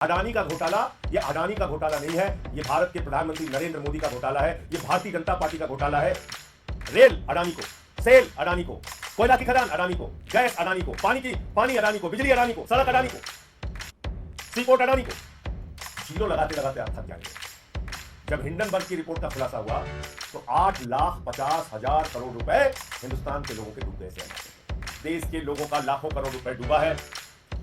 अडानी का घोटाला ये अडानी का घोटाला नहीं है, ये भारत के प्रधानमंत्री नरेंद्र मोदी का घोटाला है, ये भारतीय जनता पार्टी का घोटाला है। रेल अडानी को, सेल अडानी को, कोयला की खदान अडानी को, गैस अडानी को, पानी अडानी को, बिजली अडानी को, सड़क अडानी को, सीपोर्ट अडानी को। जीरो लगाते लगाते आप थक जाएंगे। जब हिंडनबर्ग की रिपोर्ट का खुलासा हुआ तो 8,50,000 करोड़ रुपए हिंदुस्तान के लोगों के डूब गए थे। देश के लोगों का लाखों करोड़ रुपए डूबा है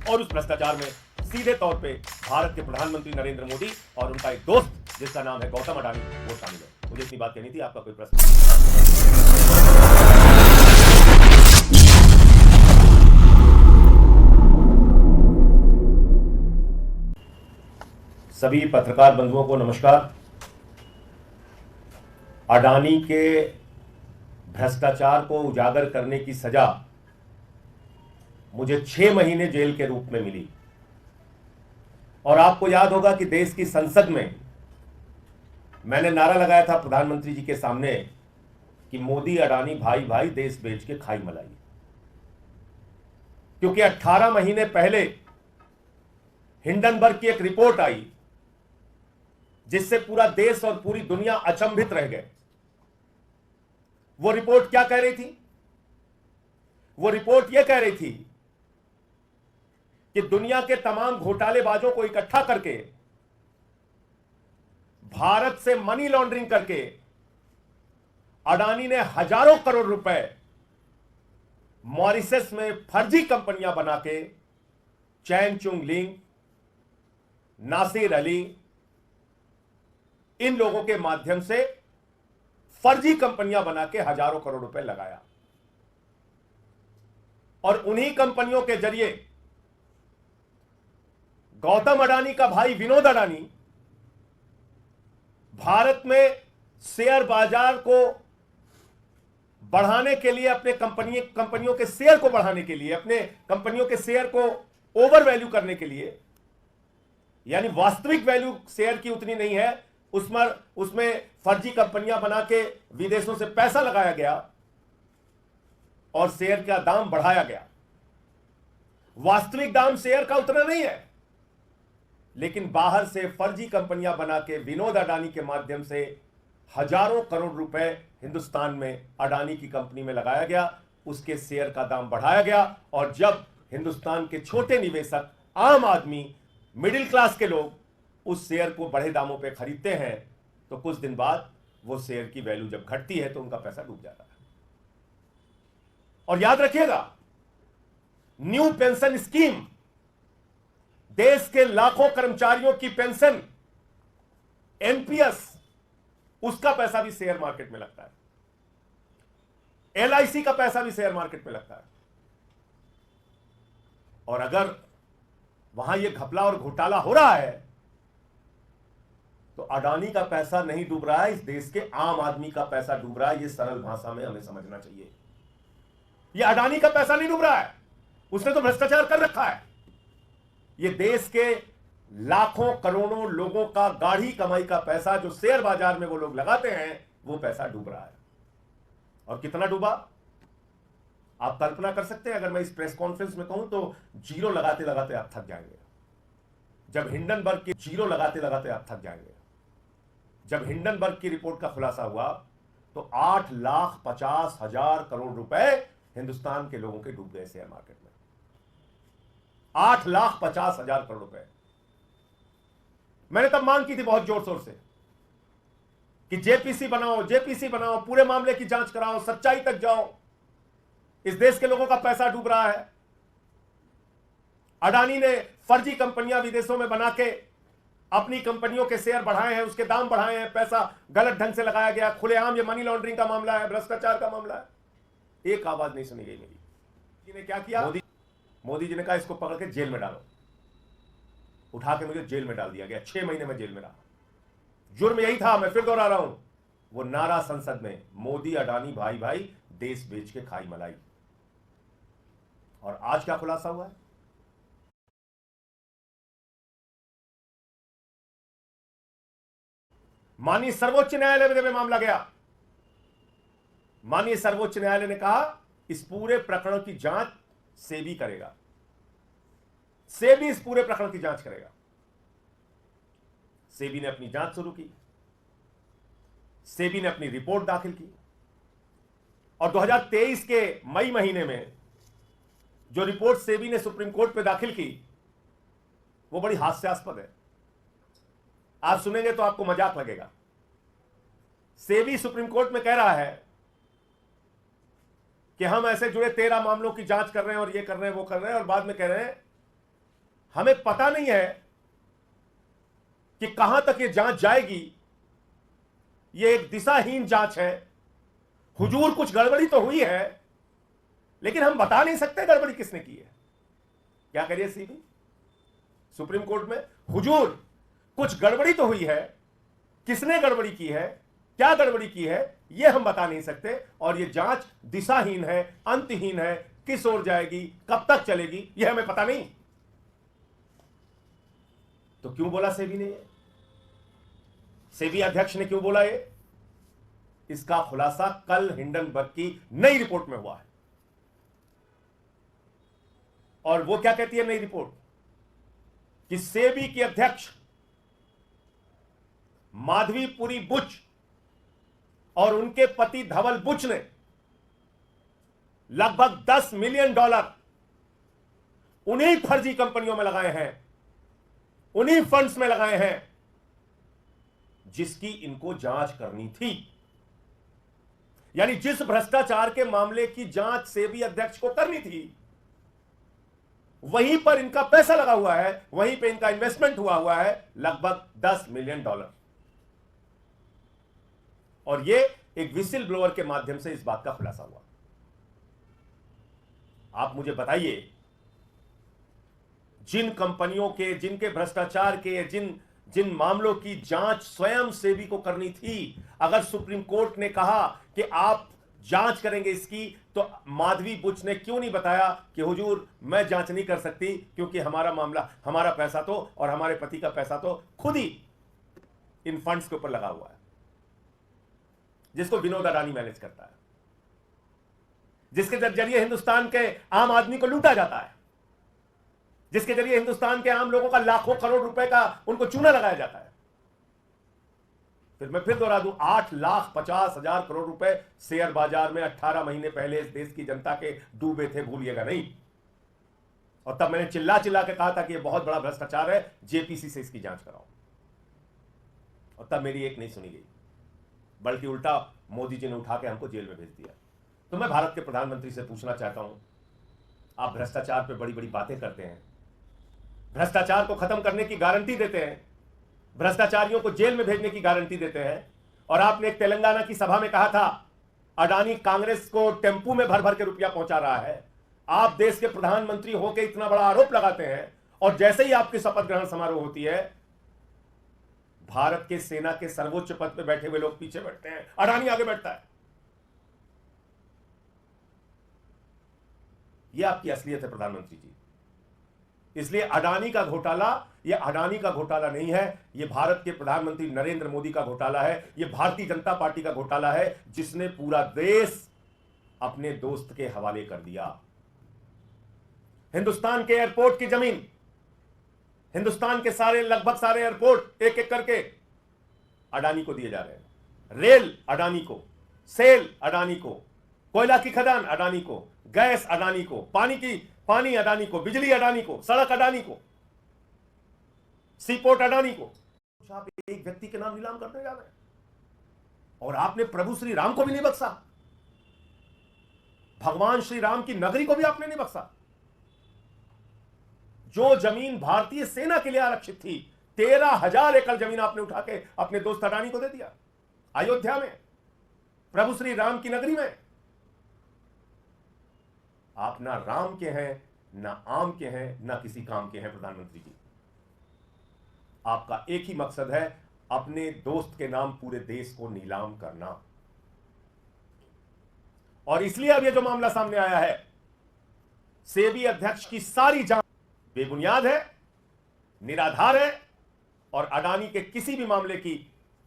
और उस भ्रष्टाचार में सीधे तौर पे भारत के प्रधानमंत्री नरेंद्र मोदी और उनका एक दोस्त जिसका नाम है गौतम अडानी वो शामिल है। मुझे इतनी बात कहनी थी। आपका कोई प्रश्न? सभी पत्रकार बंधुओं को नमस्कार। अडानी के भ्रष्टाचार को उजागर करने की सजा मुझे 6 महीने जेल के रूप में मिली और आपको याद होगा कि देश की संसद में मैंने नारा लगाया था प्रधानमंत्री जी के सामने कि मोदी अडानी भाई भाई देश बेच के खाई मलाई। क्योंकि 18 महीने पहले हिंडनबर्ग की एक रिपोर्ट आई जिससे पूरा देश और पूरी दुनिया अचंभित रह गए। वो रिपोर्ट क्या कह रही थी? वो रिपोर्ट यह कह रही थी कि दुनिया के तमाम घोटालेबाजों को इकट्ठा करके भारत से मनी लॉन्ड्रिंग करके अडानी ने हजारों करोड़ रुपए मॉरिशस में फर्जी कंपनियां बना के चैन चुंग लिंग, नासिर अली, इन लोगों के माध्यम से फर्जी कंपनियां बना के हजारों करोड़ रुपए लगाया और उन्हीं कंपनियों के जरिए गौतम अडानी का भाई विनोद अडानी भारत में शेयर बाजार को बढ़ाने के लिए, अपने कंपनियों के शेयर को बढ़ाने के लिए, अपने कंपनियों के शेयर को ओवर वैल्यू करने के लिए, यानी वास्तविक वैल्यू शेयर की उतनी नहीं है, उसमें फर्जी कंपनियां बना के विदेशों से पैसा लगाया गया और शेयर का दाम बढ़ाया गया। वास्तविक दाम शेयर का उतना नहीं है, लेकिन बाहर से फर्जी कंपनियां बना के विनोद अडानी के माध्यम से हजारों करोड़ रुपए हिंदुस्तान में अडानी की कंपनी में लगाया गया, उसके शेयर का दाम बढ़ाया गया। और जब हिंदुस्तान के छोटे निवेशक, आम आदमी, मिडिल क्लास के लोग उस शेयर को बढ़े दामों पे खरीदते हैं तो कुछ दिन बाद वो शेयर की वैल्यू जब घटती है तो उनका पैसा डूब जाता है। और याद रखिएगा, न्यू पेंशन स्कीम, देश के लाखों कर्मचारियों की पेंशन, एनपीएस, उसका पैसा भी शेयर मार्केट में लगता है। एलआईसी का पैसा भी शेयर मार्केट में लगता है। और अगर वहां यह घपला और घोटाला हो रहा है तो अडानी का पैसा नहीं डूब रहा है, इस देश के आम आदमी का पैसा डूब रहा है। यह सरल भाषा में हमें समझना चाहिए। यह अडानी का पैसा नहीं डूब रहा है, उसने तो भ्रष्टाचार कर रखा है। यह देश के लाखों करोड़ों लोगों का गाढ़ी कमाई का पैसा जो शेयर बाजार में वो लोग लगाते हैं, वो पैसा डूब रहा है। और कितना डूबा आप कल्पना कर सकते हैं? अगर मैं इस प्रेस कॉन्फ्रेंस में कहूं तो जीरो लगाते लगाते आप थक जाएंगे। जब हिंडनबर्ग की जीरो लगाते लगाते आप थक जाएंगे। जब हिंडनबर्ग की रिपोर्ट का खुलासा हुआ तो 8,50,000 करोड़ रुपए हिंदुस्तान के लोगों के डूब गए शेयर मार्केट में। 8,50,000 करोड़ रुपए। मैंने तब मांग की थी बहुत जोर शोर से कि जेपीसी बनाओ, जेपीसी बनाओ, पूरे मामले की जांच कराओ, सच्चाई तक जाओ। इस देश के लोगों का पैसा डूब रहा है। अडानी ने फर्जी कंपनियां विदेशों में बना के अपनी कंपनियों के शेयर बढ़ाए हैं, उसके दाम बढ़ाए हैं, पैसा गलत ढंग से लगाया गया। खुलेआम ये मनी लॉन्ड्रिंग का मामला है, भ्रष्टाचार का मामला है। एक आवाज नहीं सुनी गई मेरी। जी ने क्या किया? मोदी जी ने कहा इसको पकड़ के जेल में डालो। उठा के मुझे जेल में डाल दिया गया। 6 महीने में जेल में रहा। जुर्म यही था, मैं फिर दोहरा रहा हूं, वो नारा संसद में, मोदी अडानी भाई भाई देश बेच के खाई मलाई। और आज क्या खुलासा हुआ है? माननीय सर्वोच्च न्यायालय में मामला गया। माननीय सर्वोच्च न्यायालय ने कहा इस पूरे प्रकरण की जांच सेबी करेगा। सेबी इस पूरे प्रकरण की जांच करेगा। सेबी ने अपनी जांच शुरू की, सेबी ने अपनी रिपोर्ट दाखिल की और 2023 के मई महीने में जो रिपोर्ट सेबी ने सुप्रीम कोर्ट में दाखिल की वो बड़ी हास्यास्पद है। आप सुनेंगे तो आपको मजाक लगेगा। सेबी सुप्रीम कोर्ट में कह रहा है कि हम ऐसे जुड़े 13 मामलों की जांच कर रहे हैं और ये कर रहे हैं वो कर रहे हैं, और बाद में कह रहे हैं हमें पता नहीं है कि कहां तक ये जांच जाएगी, ये एक दिशाहीन जांच है, हुजूर कुछ गड़बड़ी तो हुई है लेकिन हम बता नहीं सकते गड़बड़ी किसने की है। क्या करिए सीबी सुप्रीम कोर्ट में, हुजूर कुछ गड़बड़ी तो हुई है, किसने गड़बड़ी की है, क्या गड़बड़ी की है यह हम बता नहीं सकते, और यह जांच दिशाहीन है, अंतहीन है, किस ओर जाएगी, कब तक चलेगी यह हमें पता नहीं। तो क्यों बोला सेबी ने ये? सेबी अध्यक्ष ने क्यों बोला ये? इसका खुलासा कल हिंडनबर्ग की नई रिपोर्ट में हुआ है। और वो क्या कहती है नई रिपोर्ट कि सेबी की अध्यक्ष माधवीपुरी बुच और उनके पति धवल बुच ने लगभग $10 मिलियन उन्हीं फर्जी कंपनियों में लगाए हैं, उन्हीं फंड्स में लगाए हैं जिसकी इनको जांच करनी थी। यानी जिस भ्रष्टाचार के मामले की जांच सेबी अध्यक्ष को करनी थी वहीं पर इनका पैसा लगा हुआ है, वहीं पे इनका इन्वेस्टमेंट हुआ है लगभग $10 मिलियन। और ये एक विसिल ब्लोअर के माध्यम से इस बात का खुलासा हुआ। आप मुझे बताइए, जिन कंपनियों के, जिनके भ्रष्टाचार के, जिन मामलों की जांच स्वयं सेबी को करनी थी, अगर सुप्रीम कोर्ट ने कहा कि आप जांच करेंगे इसकी, तो माधवी बुच ने क्यों नहीं बताया कि हुजूर मैं जांच नहीं कर सकती क्योंकि हमारा मामला, हमारा पैसा तो और हमारे पति का पैसा तो खुद ही इन फंड्स के ऊपर लगा हुआ है जिसको विनोद अडानी मैनेज करता है, जिसके जरिए हिंदुस्तान के आम आदमी को लूटा जाता है, जिसके जरिए हिंदुस्तान के आम लोगों का लाखों करोड़ रुपए का उनको चूना लगाया जाता है। फिर मैं फिर दोहरा दूं, 8,50,000 करोड़ रुपए शेयर बाजार में 18 महीने पहले इस देश की जनता के डूबे थे, भूलिएगा नहीं। और तब मैंने चिल्ला चिल्ला के कहा था कि यह बहुत बड़ा भ्रष्टाचार है, जेपीसी से इसकी जांच कराओ, और तब मेरी एक नहीं सुनी गई, बल्कि उल्टा मोदी जी ने उठा के हमको जेल में भेज दिया। तो मैं भारत के प्रधानमंत्री से पूछना चाहता हूं, आप भ्रष्टाचार पे बड़ी बड़ी बातें करते हैं, भ्रष्टाचार को खत्म करने की गारंटी देते हैं, भ्रष्टाचारियों को जेल में भेजने की गारंटी देते हैं, और आपने एक तेलंगाना की सभा में कहा था अडानी कांग्रेस को टेम्पू में भर भर के रुपया पहुंचा रहा है। आप देश के प्रधानमंत्री होकर इतना बड़ा आरोप लगाते हैं, और जैसे ही आपकी शपथ ग्रहण समारोह होती है, भारत के सेना के सर्वोच्च पद पर बैठे हुए लोग पीछे बैठते हैं, अडानी आगे बैठता है। यह आपकी असलियत है प्रधानमंत्री जी। इसलिए अडानी का घोटाला यह अडानी का घोटाला नहीं है, यह भारत के प्रधानमंत्री नरेंद्र मोदी का घोटाला है, यह भारतीय जनता पार्टी का घोटाला है, जिसने पूरा देश अपने दोस्त के हवाले कर दिया। हिंदुस्तान के एयरपोर्ट की जमीन, हिंदुस्तान के सारे, लगभग सारे एयरपोर्ट एक एक करके अडानी को दिए जा रहे हैं। रेल अडानी को, सेल अडानी को, कोयला की खदान अडानी को, गैस अडानी को, पानी अडानी को, बिजली अडानी को, सड़क अडानी को, सीपोर्ट अडानी को। आप एक व्यक्ति के नाम नीलाम करने जा रहे हैं, और आपने प्रभु श्री राम को भी नहीं बख्शा, भगवान श्री राम की नगरी को भी आपने नहीं बख्शा। जो जमीन भारतीय सेना के लिए आरक्षित थी, 13,000 एकड़ जमीन आपने उठा के अपने दोस्त अडानी को दे दिया, अयोध्या में, प्रभु श्री राम की नगरी में। आप ना राम के हैं, ना आम के हैं, ना किसी काम के हैं प्रधानमंत्री जी। आपका एक ही मकसद है, अपने दोस्त के नाम पूरे देश को नीलाम करना। और इसलिए अब यह जो मामला सामने आया है, सेबी अध्यक्ष की सारी जांच बेबुनियाद है, निराधार है, और अडानी के किसी भी मामले की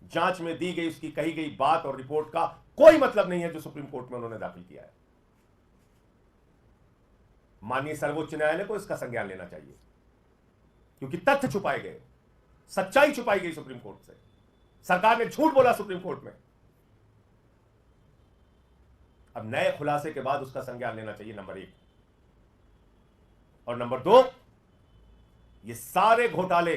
जांच में दी गई, उसकी कही गई बात और रिपोर्ट का कोई मतलब नहीं है जो सुप्रीम कोर्ट में उन्होंने दाखिल किया है। माननीय सर्वोच्च न्यायालय को इसका संज्ञान लेना चाहिए, क्योंकि तथ्य छुपाए गए, सच्चाई छुपाई गई सुप्रीम कोर्ट से, सरकार ने झूठ बोला सुप्रीम कोर्ट में। अब नए खुलासे के बाद उसका संज्ञान लेना चाहिए, नंबर 1। और नंबर 2, ये सारे घोटाले,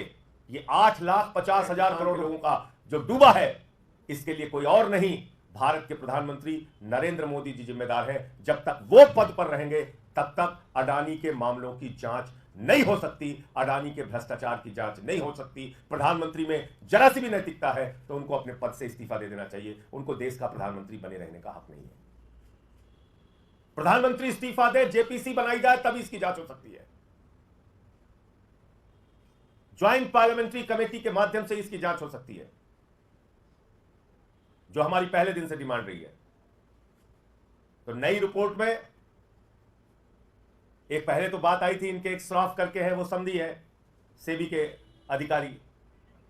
ये 8,50,000 करोड़ लोगों का जो डूबा है, इसके लिए कोई और नहीं, भारत के प्रधानमंत्री नरेंद्र मोदी जी जिम्मेदार हैं। जब तक वो पद पर रहेंगे तब तक अडानी के मामलों की जांच नहीं हो सकती, अडानी के भ्रष्टाचार की जांच नहीं हो सकती। प्रधानमंत्री में जरा सी भी नैतिकता है तो उनको अपने पद से इस्तीफा दे देना चाहिए, उनको देश का प्रधानमंत्री बने रहने का हक नहीं है। प्रधानमंत्री इस्तीफा दे, जेपीसी बनाई जाए, तभी इसकी जांच हो सकती है। ज्वाइंट पार्लियामेंट्री कमेटी के माध्यम से इसकी जांच हो सकती है, जो हमारी पहले दिन से डिमांड रही है। तो नई रिपोर्ट में एक पहले तो बात आई थी, इनके एक श्रॉफ करके है, वो समझी है सेबी के अधिकारी।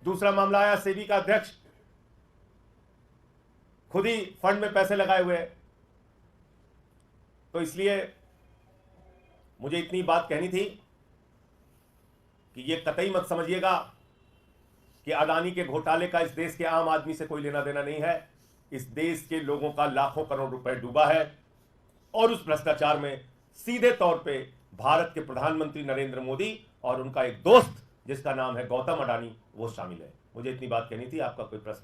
दूसरा मामला आया सेबी का अध्यक्ष खुद ही फंड में पैसे लगाए हुए। तो इसलिए मुझे इतनी बात कहनी थी कि ये कतई मत समझिएगा कि अडानी के घोटाले का इस देश के आम आदमी से कोई लेना देना नहीं है। इस देश के लोगों का लाखों करोड़ रुपए डूबा है और उस भ्रष्टाचार में सीधे तौर पे भारत के प्रधानमंत्री नरेंद्र मोदी और उनका एक दोस्त जिसका नाम है गौतम अडानी, वो शामिल है। मुझे इतनी बात कहनी थी। आपका कोई प्रश्न?